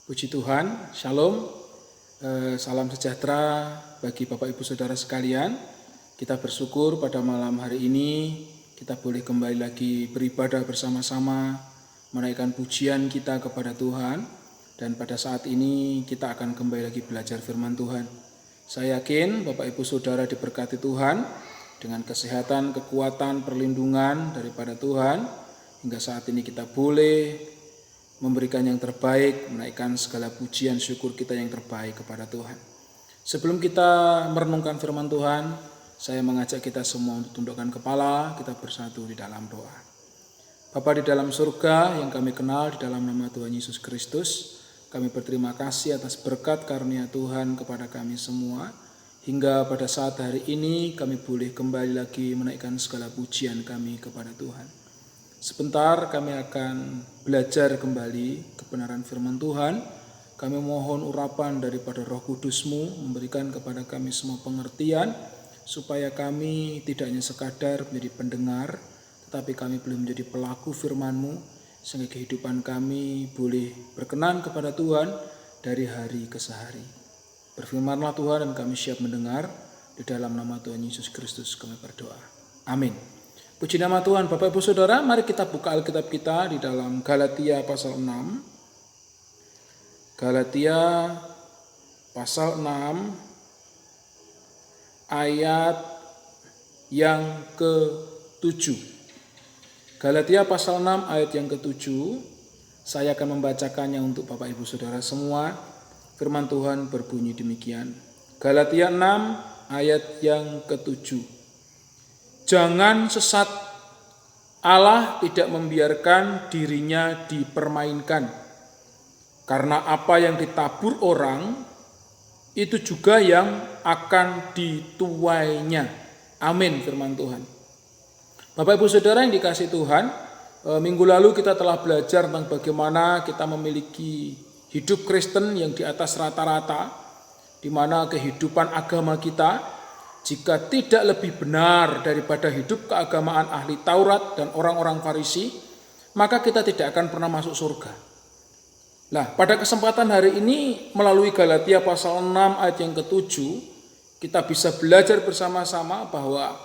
Puji Tuhan, Shalom, salam sejahtera bagi Bapak Ibu Saudara sekalian. Kita bersyukur pada malam hari ini kita boleh kembali lagi beribadah bersama-sama, menaikkan pujian kita kepada Tuhan. Dan pada saat ini kita akan kembali lagi belajar firman Tuhan. Saya yakin Bapak Ibu Saudara diberkati Tuhan dengan kesehatan, kekuatan, perlindungan daripada Tuhan. Hingga saat ini kita boleh memberikan yang terbaik, menaikkan segala pujian syukur kita yang terbaik kepada Tuhan. Sebelum kita merenungkan firman Tuhan, saya mengajak kita semua untuk tundukkan kepala, kita bersatu di dalam doa. Bapa di dalam surga yang kami kenal di dalam nama Tuhan Yesus Kristus, kami berterima kasih atas berkat karunia Tuhan kepada kami semua. Hingga pada saat hari ini kami boleh kembali lagi menaikkan segala pujian kami kepada Tuhan. Sebentar kami akan belajar kembali kebenaran firman Tuhan. Kami mohon urapan daripada Roh Kudus-Mu memberikan kepada kami semua pengertian, supaya kami tidak hanya sekadar menjadi pendengar, tetapi kami boleh menjadi pelaku firman-Mu, sehingga kehidupan kami boleh berkenan kepada Tuhan dari hari ke hari. Berfirmanlah Tuhan dan kami siap mendengar. Di dalam nama Tuhan Yesus Kristus kami berdoa. Amin. Puji nama Tuhan. Bapak Ibu Saudara, mari kita buka Alkitab kita di dalam Galatia pasal 6. Galatia pasal 6 ayat yang ke-7. Galatia pasal 6 ayat yang ke-7. Saya akan membacakannya untuk Bapak Ibu Saudara semua. Firman Tuhan berbunyi demikian. Galatia 6 ayat yang ke-7. Jangan sesat, Allah tidak membiarkan dirinya dipermainkan. Karena apa yang ditabur orang, itu juga yang akan dituainya. Amin, firman Tuhan. Bapak Ibu Saudara yang dikasihi Tuhan, minggu lalu kita telah belajar tentang bagaimana kita memiliki hidup Kristen yang di atas rata-rata, di mana kehidupan agama kita jika tidak lebih benar daripada hidup keagamaan ahli Taurat dan orang-orang Farisi, maka kita tidak akan pernah masuk surga. Nah, pada kesempatan hari ini melalui Galatia pasal 6 ayat yang ke-7, kita bisa belajar bersama-sama bahwa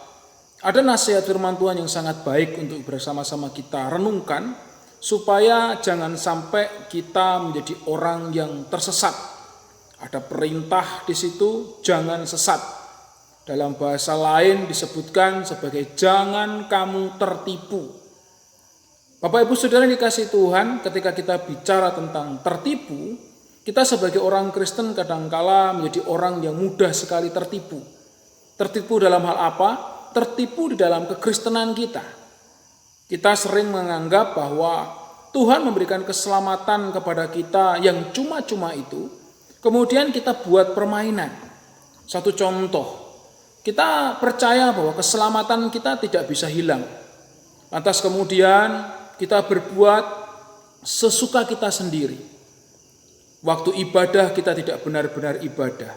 ada nasihat firman Tuhan yang sangat baik untuk bersama-sama kita renungkan, supaya jangan sampai kita menjadi orang yang tersesat. Ada perintah di situ, jangan sesat. Dalam bahasa lain disebutkan sebagai jangan kamu tertipu. Bapak Ibu Saudara yang dikasihi Tuhan, ketika kita bicara tentang tertipu, kita sebagai orang Kristen kadangkala menjadi orang yang mudah sekali tertipu. Tertipu dalam hal apa? Tertipu di dalam kekristenan kita. Kita sering menganggap bahwa Tuhan memberikan keselamatan kepada kita yang cuma-cuma itu, kemudian kita buat permainan. Satu contoh, kita percaya bahwa keselamatan kita tidak bisa hilang. Lantas kemudian kita berbuat sesuka kita sendiri. Waktu ibadah kita tidak benar-benar ibadah.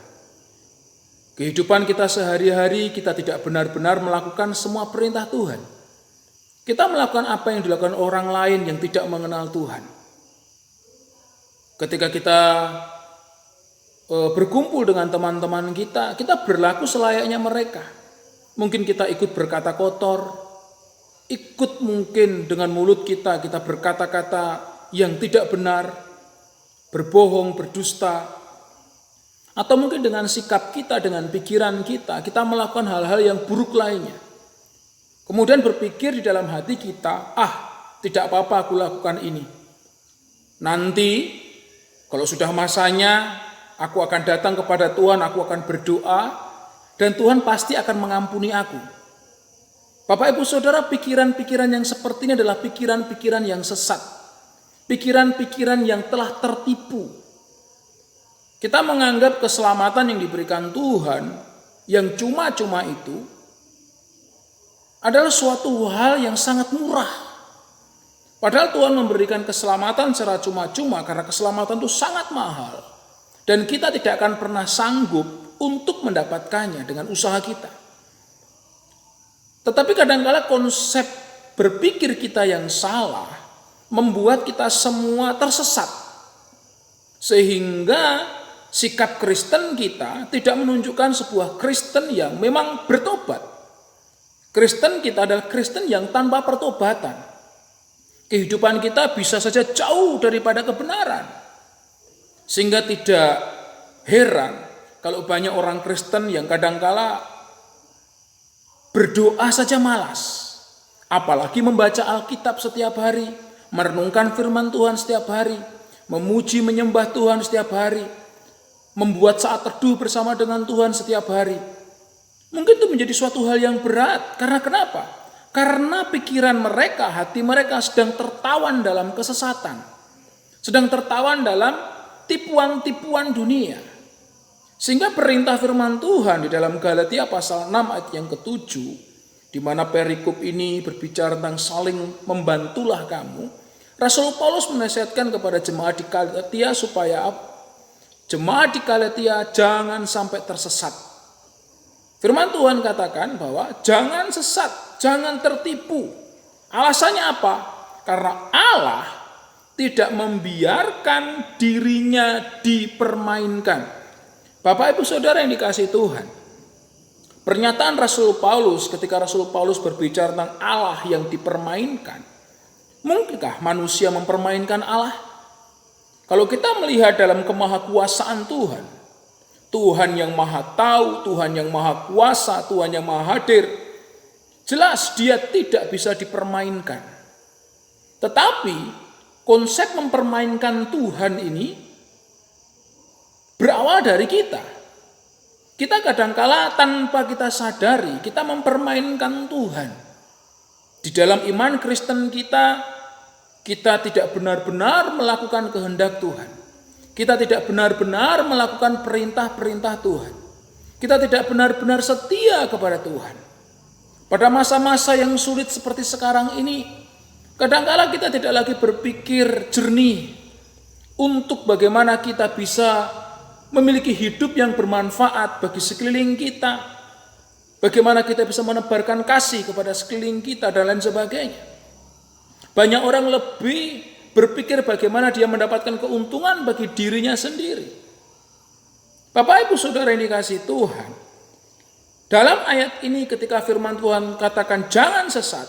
Kehidupan kita sehari-hari kita tidak benar-benar melakukan semua perintah Tuhan. Kita melakukan apa yang dilakukan orang lain yang tidak mengenal Tuhan. Ketika kita berkumpul dengan teman-teman kita berlaku selayaknya mereka. Mungkin kita ikut berkata kotor, ikut mungkin dengan mulut kita berkata-kata yang tidak benar, berbohong, berdusta, atau mungkin dengan sikap kita, dengan pikiran kita melakukan hal-hal yang buruk lainnya. Kemudian berpikir di dalam hati kita, tidak apa-apa aku lakukan ini. Nanti kalau sudah masanya, aku akan datang kepada Tuhan, aku akan berdoa, dan Tuhan pasti akan mengampuni aku. Bapak Ibu Saudara, pikiran-pikiran yang seperti ini adalah pikiran-pikiran yang sesat. Pikiran-pikiran yang telah tertipu. Kita menganggap keselamatan yang diberikan Tuhan, yang cuma-cuma itu, adalah suatu hal yang sangat murah. Padahal Tuhan memberikan keselamatan secara cuma-cuma, karena keselamatan itu sangat mahal. Dan kita tidak akan pernah sanggup untuk mendapatkannya dengan usaha kita. Tetapi kadang-kala konsep berpikir kita yang salah membuat kita semua tersesat. Sehingga sikap Kristen kita tidak menunjukkan sebuah Kristen yang memang bertobat. Kristen kita adalah Kristen yang tanpa pertobatan. Kehidupan kita bisa saja jauh daripada kebenaran. Sehingga tidak heran kalau banyak orang Kristen yang kadangkala berdoa saja malas. Apalagi membaca Alkitab setiap hari, merenungkan firman Tuhan setiap hari, memuji menyembah Tuhan setiap hari, membuat saat teduh bersama dengan Tuhan setiap hari. Mungkin itu menjadi suatu hal yang berat. Karena kenapa? Karena pikiran mereka, hati mereka sedang tertawan dalam kesesatan. Sedang tertawan dalam tipuan-tipuan dunia. Sehingga perintah firman Tuhan di dalam Galatia pasal 6 ayat yang ke-7, di mana perikop ini berbicara tentang saling membantulah kamu. Rasul Paulus menasihatkan kepada jemaat di Galatia supaya jemaat di Galatia jangan sampai tersesat. Firman Tuhan katakan bahwa jangan sesat, jangan tertipu. Alasannya apa? Karena Allah tidak membiarkan dirinya dipermainkan. Bapak Ibu Saudara yang dikasihi Tuhan, pernyataan Rasul Paulus ketika Rasul Paulus berbicara tentang Allah yang dipermainkan, mungkinkah manusia mempermainkan Allah? Kalau kita melihat dalam kemahakuasaan Tuhan, Tuhan yang maha tahu, Tuhan yang maha kuasa, Tuhan yang maha hadir, jelas dia tidak bisa dipermainkan. Tetapi konsep mempermainkan Tuhan ini berawal dari kita. Kita kadangkala tanpa kita sadari, kita mempermainkan Tuhan. Di dalam iman Kristen kita tidak benar-benar melakukan kehendak Tuhan. Kita tidak benar-benar melakukan perintah-perintah Tuhan. Kita tidak benar-benar setia kepada Tuhan. Pada masa-masa yang sulit seperti sekarang ini, kadangkala kita tidak lagi berpikir jernih untuk bagaimana kita bisa memiliki hidup yang bermanfaat bagi sekeliling kita. Bagaimana kita bisa menebarkan kasih kepada sekeliling kita dan lain sebagainya. Banyak orang lebih berpikir bagaimana dia mendapatkan keuntungan bagi dirinya sendiri. Bapak Ibu Saudara yang dikasihi Tuhan, dalam ayat ini ketika firman Tuhan katakan jangan sesat,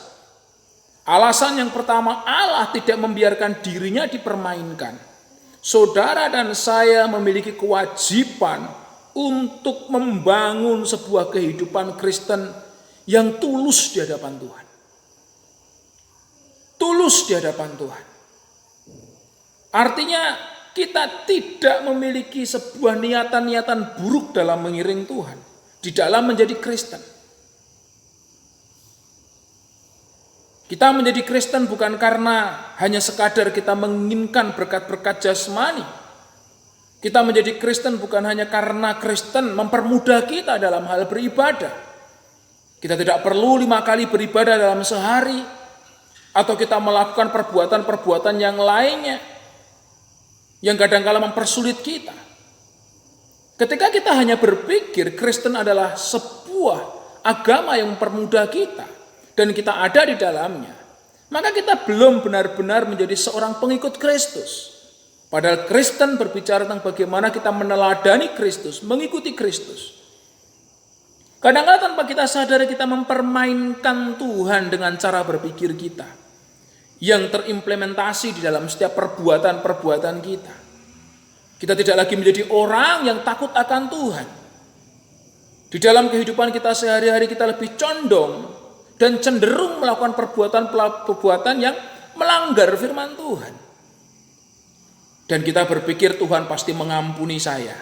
alasan yang pertama Allah tidak membiarkan dirinya dipermainkan. Saudara dan saya memiliki kewajiban untuk membangun sebuah kehidupan Kristen yang tulus di hadapan Tuhan. Tulus di hadapan Tuhan. Artinya kita tidak memiliki sebuah niatan-niatan buruk dalam mengiring Tuhan, di dalam menjadi Kristen. Kita menjadi Kristen bukan karena hanya sekadar kita menginginkan berkat-berkat jasmani. Kita menjadi Kristen bukan hanya karena Kristen mempermudah kita dalam hal beribadah. Kita tidak perlu 5 kali beribadah dalam sehari, atau kita melakukan perbuatan-perbuatan yang lainnya yang kadang-kala mempersulit kita. Ketika kita hanya berpikir Kristen adalah sebuah agama yang mempermudah kita dan kita ada di dalamnya, maka kita belum benar-benar menjadi seorang pengikut Kristus. Padahal Kristen berbicara tentang bagaimana kita meneladani Kristus, mengikuti Kristus. Kadang-kala tanpa kita sadari kita mempermainkan Tuhan dengan cara berpikir kita yang terimplementasi di dalam setiap perbuatan-perbuatan kita. Kita tidak lagi menjadi orang yang takut akan Tuhan. Di dalam kehidupan kita sehari-hari kita lebih condong dan cenderung melakukan perbuatan-perbuatan yang melanggar firman Tuhan. Dan kita berpikir Tuhan pasti mengampuni saya.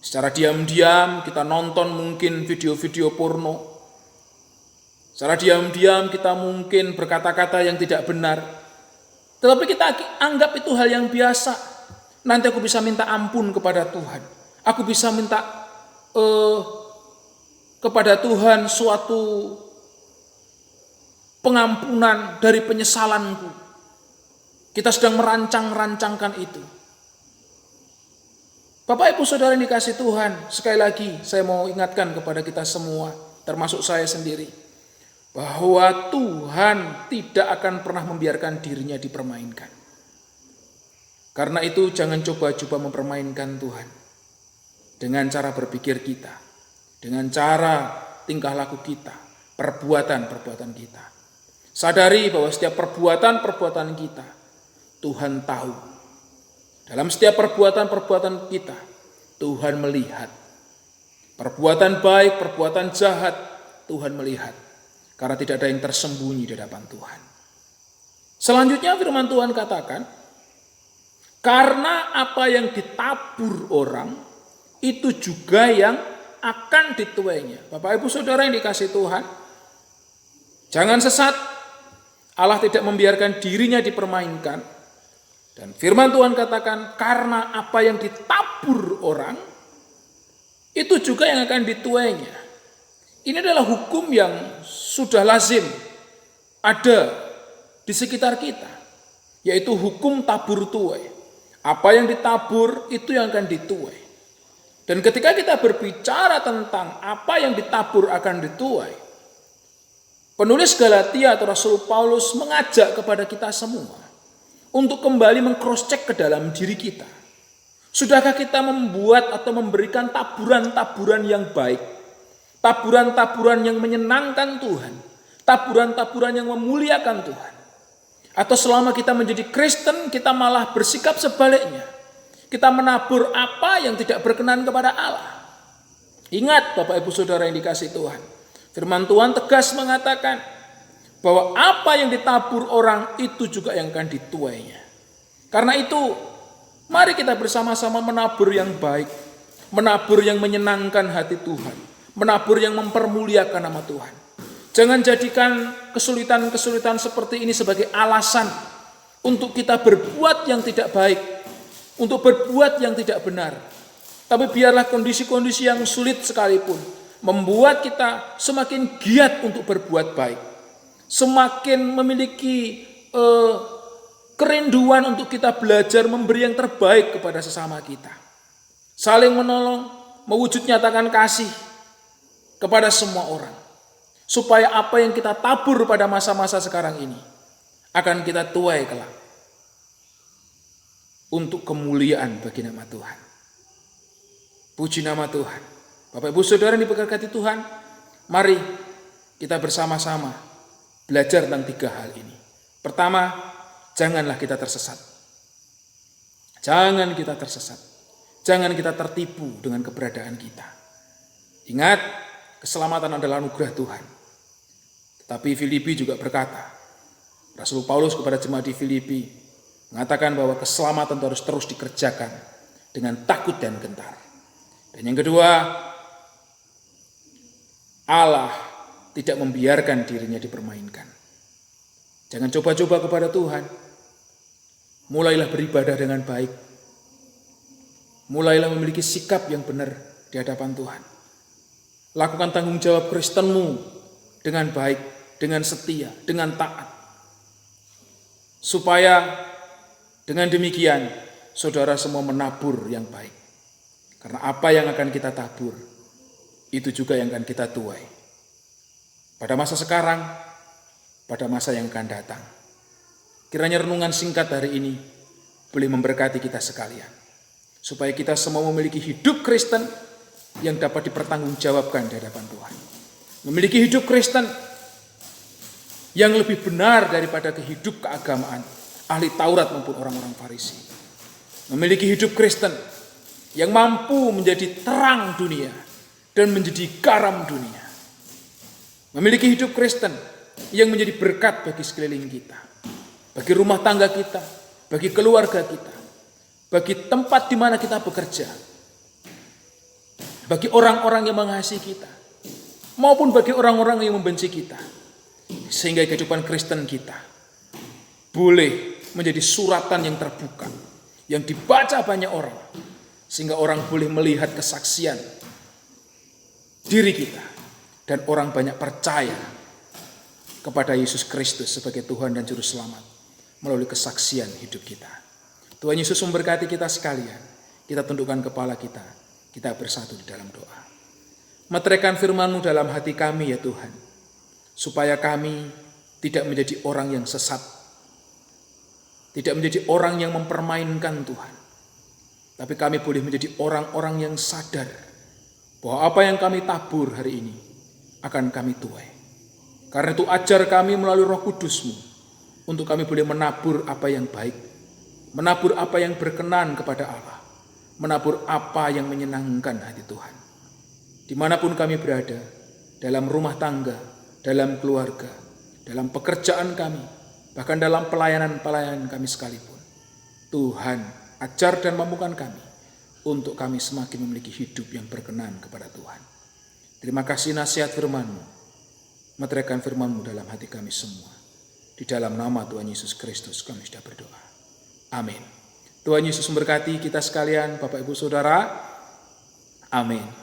Secara diam-diam kita nonton mungkin video-video porno. Secara diam-diam kita mungkin berkata-kata yang tidak benar. Tetapi kita anggap itu hal yang biasa. Nanti aku bisa minta ampun kepada Tuhan. Aku bisa minta kepada Tuhan suatu pengampunan dari penyesalanku. Kita sedang merancang-rancangkan itu. Bapak Ibu Saudara yang dikasihi Tuhan, sekali lagi saya mau ingatkan kepada kita semua, termasuk saya sendiri, bahwa Tuhan tidak akan pernah membiarkan dirinya dipermainkan. Karena itu jangan coba-coba mempermainkan Tuhan dengan cara berpikir kita, dengan cara tingkah laku kita, perbuatan-perbuatan kita. Sadari bahwa setiap perbuatan-perbuatan kita, Tuhan tahu. Dalam setiap perbuatan-perbuatan kita, Tuhan melihat. Perbuatan baik, perbuatan jahat, Tuhan melihat. Karena tidak ada yang tersembunyi di hadapan Tuhan. Selanjutnya firman Tuhan katakan, karena apa yang ditabur orang, itu juga yang akan dituainya. Bapak Ibu Saudara yang dikasihi Tuhan, jangan sesat. Allah tidak membiarkan dirinya dipermainkan. Dan firman Tuhan katakan, karena apa yang ditabur orang, itu juga yang akan dituainya. Ini adalah hukum yang sudah lazim ada di sekitar kita, yaitu hukum tabur tuai. Apa yang ditabur itu yang akan dituai. Dan ketika kita berbicara tentang apa yang ditabur akan dituai, penulis Galatia atau Rasul Paulus mengajak kepada kita semua untuk kembali meng-cross-check ke dalam diri kita. Sudahkah kita membuat atau memberikan taburan-taburan yang baik, taburan-taburan yang menyenangkan Tuhan, taburan-taburan yang memuliakan Tuhan? Atau selama kita menjadi Kristen, kita malah bersikap sebaliknya. Kita menabur apa yang tidak berkenan kepada Allah. Ingat Bapak Ibu Saudara yang dikasihi Tuhan, firman Tuhan tegas mengatakan bahwa apa yang ditabur orang itu juga yang akan dituainya. Karena itu, mari kita bersama-sama menabur yang baik, menabur yang menyenangkan hati Tuhan, menabur yang mempermuliakan nama Tuhan. Jangan jadikan kesulitan-kesulitan seperti ini sebagai alasan untuk kita berbuat yang tidak baik, untuk berbuat yang tidak benar. Tapi biarlah kondisi-kondisi yang sulit sekalipun membuat kita semakin giat untuk berbuat baik, semakin memiliki kerinduan untuk kita belajar memberi yang terbaik kepada sesama kita, saling menolong, mewujud nyatakan kasih kepada semua orang, supaya apa yang kita tabur pada masa-masa sekarang ini akan kita tuai kelak untuk kemuliaan bagi nama Tuhan. Puji nama Tuhan. Bapak Ibu Saudara yang diberkati Tuhan, mari kita bersama-sama belajar tentang 3 hal ini. Pertama, janganlah kita tersesat. Jangan kita tersesat. Jangan kita tertipu dengan keberadaan kita. Ingat, keselamatan adalah anugerah Tuhan. Tetapi Filipi juga berkata, Rasul Paulus kepada jemaat di Filipi mengatakan bahwa keselamatan itu harus terus dikerjakan dengan takut dan gentar. Dan yang kedua, Allah tidak membiarkan dirinya dipermainkan. Jangan coba-coba kepada Tuhan. Mulailah beribadah dengan baik. Mulailah memiliki sikap yang benar di hadapan Tuhan. Lakukan tanggung jawab Kristenmu dengan baik, dengan setia, dengan taat. Supaya dengan demikian saudara semua menabur yang baik. Karena apa yang akan kita tabur, itu juga yang akan kita tuai. Pada masa sekarang, pada masa yang akan datang. Kiranya renungan singkat hari ini boleh memberkati kita sekalian. Supaya kita semua memiliki hidup Kristen yang dapat dipertanggungjawabkan di hadapan Tuhan. Memiliki hidup Kristen yang lebih benar daripada kehidup keagamaan ahli Taurat maupun orang-orang Farisi. Memiliki hidup Kristen yang mampu menjadi terang dunia dan menjadi garam dunia. Memiliki hidup Kristen yang menjadi berkat bagi sekeliling kita, bagi rumah tangga kita, bagi keluarga kita, bagi tempat di mana kita bekerja, bagi orang-orang yang mengasihi kita, maupun bagi orang-orang yang membenci kita. Sehingga kehidupan Kristen kita boleh menjadi suratan yang terbuka, yang dibaca banyak orang, sehingga orang boleh melihat kesaksian diri kita, dan orang banyak percaya kepada Yesus Kristus sebagai Tuhan dan Juru Selamat melalui kesaksian hidup kita. Tuhan Yesus memberkati kita sekalian. Kita tundukkan kepala kita, kita bersatu di dalam doa. Meteraikan firman-Mu dalam hati kami ya Tuhan, supaya kami tidak menjadi orang yang sesat, Tidak menjadi orang yang mempermainkan Tuhan. Tapi kami boleh menjadi orang-orang yang sadar bahwa apa yang kami tabur hari ini akan kami tuai. Karena itu ajar kami melalui Roh Kudus-Mu untuk kami boleh menabur apa yang baik, menabur apa yang berkenan kepada Allah, menabur apa yang menyenangkan hati Tuhan. Dimanapun kami berada, dalam rumah tangga, dalam keluarga, dalam pekerjaan kami, bahkan dalam pelayanan-pelayanan kami sekalipun, Tuhan ajar dan mampukan kami untuk kami semakin memiliki hidup yang berkenan kepada Tuhan. Terima kasih nasihat firman-Mu. Meteraikan firman-Mu dalam hati kami semua. Di dalam nama Tuhan Yesus Kristus kami sudah berdoa. Amin. Tuhan Yesus memberkati kita sekalian, Bapak Ibu Saudara. Amin.